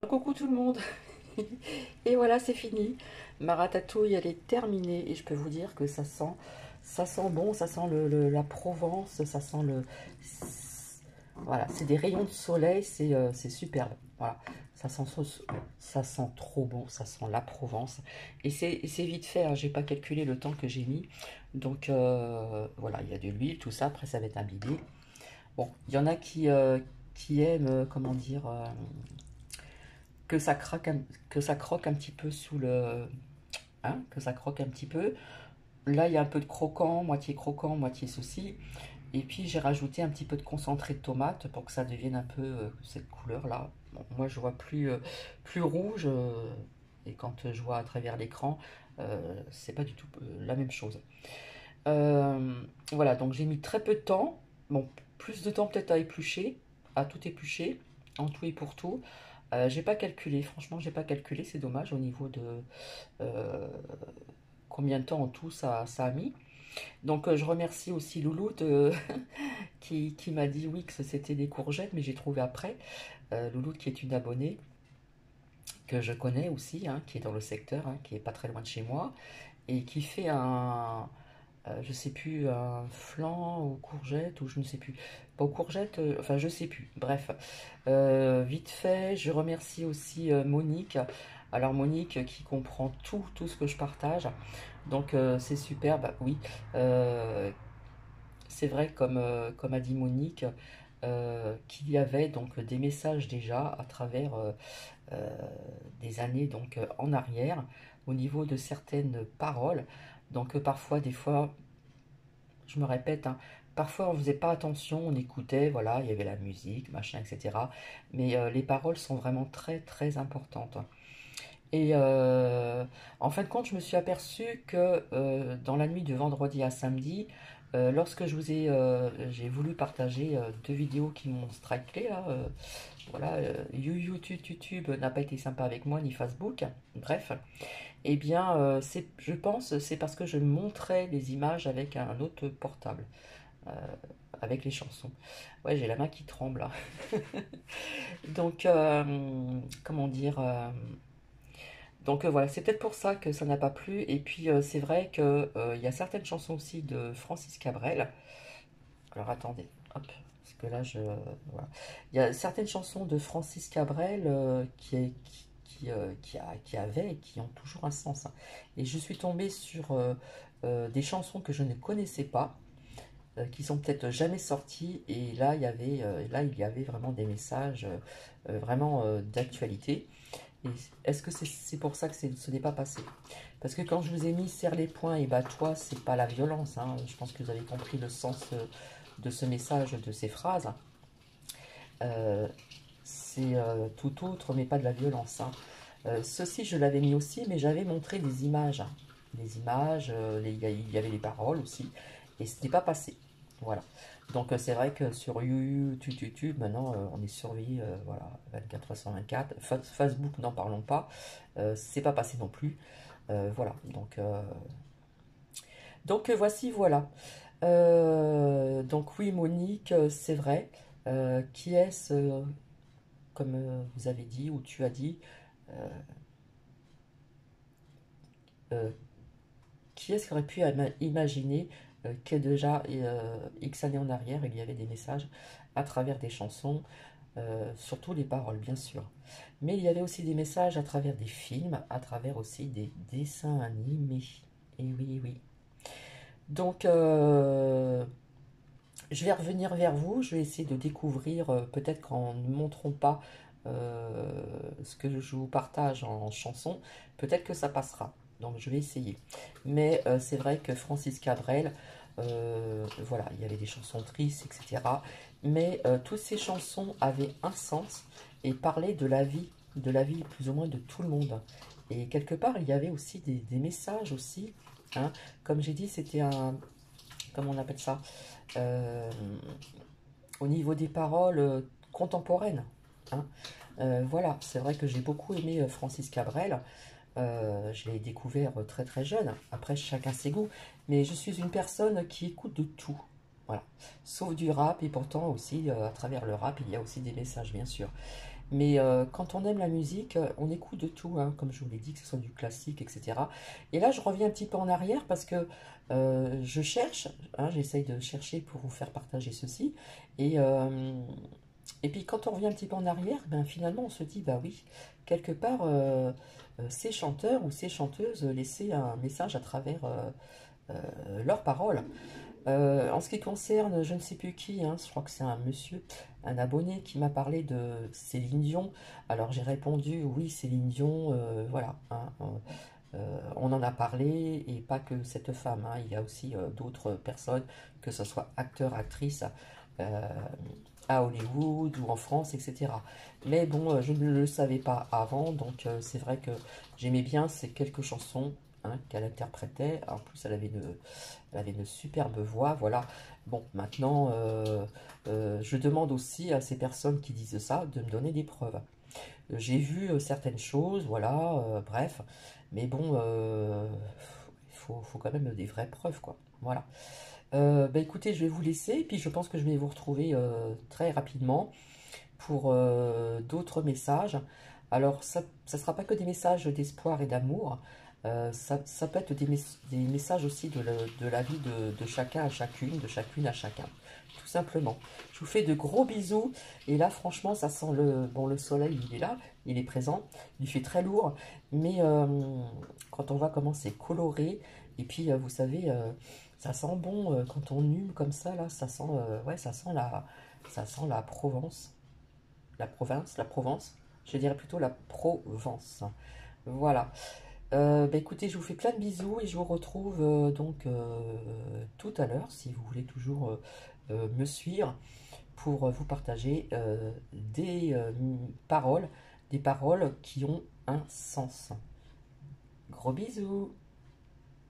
Coucou tout le monde. Et voilà, c'est fini. Ma ratatouille, elle est terminée et je peux vous dire que ça sent bon, ça sent la Provence, ça sent le, voilà, c'est des rayons de soleil, c'est superbe. Voilà, ça sent, ça sent trop bon, ça sent la Provence et c'est vite fait. Hein, j'ai pas calculé le temps que j'ai mis, donc voilà, il y a de l'huile, tout ça. Après, ça va être imbibé. Bon, il y en a qui aiment, comment dire. Que ça craque, que ça croque un petit peu sous le, hein, que ça croque un petit peu. Là, il y a un peu de croquant, moitié souci. Et puis j'ai rajouté un petit peu de concentré de tomate pour que ça devienne un peu cette couleur-là. Bon, moi, je vois plus rouge. Et quand je vois à travers l'écran, c'est pas du tout la même chose. Voilà, donc j'ai mis très peu de temps. Bon, plus de temps peut-être à tout éplucher, en tout et pour tout. J'ai pas calculé, franchement, j'ai pas calculé, c'est dommage au niveau de euh, combien de temps en tout ça a mis. Donc je remercie aussi Loulou qui m'a dit oui que c'était des courgettes, mais j'ai trouvé après. Loulou qui est une abonnée que je connais aussi, hein, qui est dans le secteur, hein, qui est pas très loin de chez moi, et qui fait je sais plus, un flan aux courgettes, ou je ne sais plus. Pas aux courgettes, enfin je sais plus. Bref, vite fait, je remercie aussi Monique. Alors Monique qui comprend tout ce que je partage. Donc c'est super, bah oui. Euh, c'est vrai, comme a dit Monique, qu'il y avait donc des messages déjà à travers euh, des années donc en arrière au niveau de certaines paroles. Donc parfois, des fois, je me répète, hein, parfois on faisait pas attention, on écoutait, voilà, il y avait la musique, machin, etc. Mais les paroles sont vraiment très très importantes. Et en fin de compte, je me suis aperçue que dans la nuit de vendredi à samedi, lorsque j'ai voulu partager deux vidéos qui m'ont striké, là, voilà, YouTube n'a pas été sympa avec moi, ni Facebook, bref, eh bien, je pense, c'est parce que je montrais les images avec un autre portable, euh, avec les chansons. Ouais, j'ai la main qui tremble, là. Donc, comment dire, voilà, c'est peut-être pour ça que ça n'a pas plu. Et puis c'est vrai que il y a certaines chansons aussi de Francis Cabrel. Alors attendez, hop, parce que là voilà. Il y a certaines chansons de Francis Cabrel qui avaient et qui ont toujours un sens. Hein. Et je suis tombée sur des chansons que je ne connaissais pas, qui sont peut-être jamais sorties. Et là il y avait vraiment des messages vraiment d'actualité. Et est-ce que c'est pour ça que ce n'est pas passé? Parce que quand je vous ai mis serre les poings et bats-toi, c'est pas la violence. Hein. Je pense que vous avez compris le sens de ce message, de ces phrases. Euh, c'est tout autre, mais pas de la violence. Hein. Ceci, je l'avais mis aussi, mais j'avais montré des images. Hein. Des images, il y avait les paroles aussi, et ce n'est pas passé. Voilà. Donc c'est vrai que sur YouTube, maintenant, on est surveillé, voilà, 24/24. Facebook, n'en parlons pas. C'est pas passé non plus. Voilà. Donc voici, voilà. Donc oui, Monique, c'est vrai. Qui est-ce, comme vous avez dit, ou tu as dit, euh, euh, qui est-ce qui aurait pu imaginer que déjà X années en arrière, il y avait des messages à travers des chansons, surtout les paroles, bien sûr. Mais il y avait aussi des messages à travers des films, à travers aussi des dessins animés. Et oui, oui. Donc, je vais revenir vers vous, je vais essayer de découvrir, peut-être qu'en ne montrant pas ce que je vous partage en chanson, peut-être que ça passera. Donc je vais essayer. Mais c'est vrai que Francis Cabrel, voilà, il y avait des chansons tristes, etc. Mais toutes ces chansons avaient un sens et parlaient de la vie plus ou moins de tout le monde. Et quelque part, il y avait aussi des messages aussi. Hein. Comme j'ai dit, c'était un, comment on appelle ça, euh, au niveau des paroles contemporaines. Hein. Voilà, c'est vrai que j'ai beaucoup aimé Francis Cabrel. Je l'ai découvert très très jeune. Après, chacun ses goûts. Mais je suis une personne qui écoute de tout. Voilà. Sauf du rap. Et pourtant aussi, à travers le rap, il y a aussi des messages, bien sûr. Mais quand on aime la musique, on écoute de tout, hein, comme je vous l'ai dit, que ce soit du classique, etc. Et là, je reviens un petit peu en arrière parce que je cherche, hein, j'essaye de chercher pour vous faire partager ceci. Et, euh, et puis quand on revient un petit peu en arrière, ben, finalement, on se dit, bah oui, quelque part, ces chanteurs ou ces chanteuses laissaient un message à travers leurs paroles. En ce qui concerne, je ne sais plus qui, hein, je crois que c'est un monsieur, un abonné qui m'a parlé de Céline Dion. Alors j'ai répondu oui, Céline Dion, voilà, hein, on en a parlé et pas que cette femme, hein, il y a aussi d'autres personnes, que ce soit acteurs, actrices, euh, à Hollywood ou en France, etc. Mais bon, je ne le savais pas avant, donc c'est vrai que j'aimais bien ces quelques chansons, hein, qu'elle interprétait. En plus, elle avait une superbe voix, voilà. Bon, maintenant, je demande aussi à ces personnes qui disent ça de me donner des preuves. J'ai vu certaines choses, voilà, bref. Mais bon, faut quand même des vraies preuves, quoi. Voilà. Bah écoutez, je vais vous laisser, et puis je pense que je vais vous retrouver très rapidement pour d'autres messages. Alors, ça sera pas que des messages d'espoir et d'amour, ça peut être des messages aussi de la vie de chacun à chacune, de chacune à chacun, tout simplement. Je vous fais de gros bisous, et là, franchement, ça sent bon, le soleil, il est là, il est présent, il fait très lourd, mais quand on voit comment c'est coloré, et puis, vous savez, ça sent bon quand on hume comme ça, là, ça sent, ouais, ça sent la Provence. La province, la Provence, je dirais plutôt la Provence. Voilà. Bah écoutez, je vous fais plein de bisous et je vous retrouve donc tout à l'heure, si vous voulez toujours me suivre, pour vous partager paroles, des paroles qui ont un sens. Gros bisous!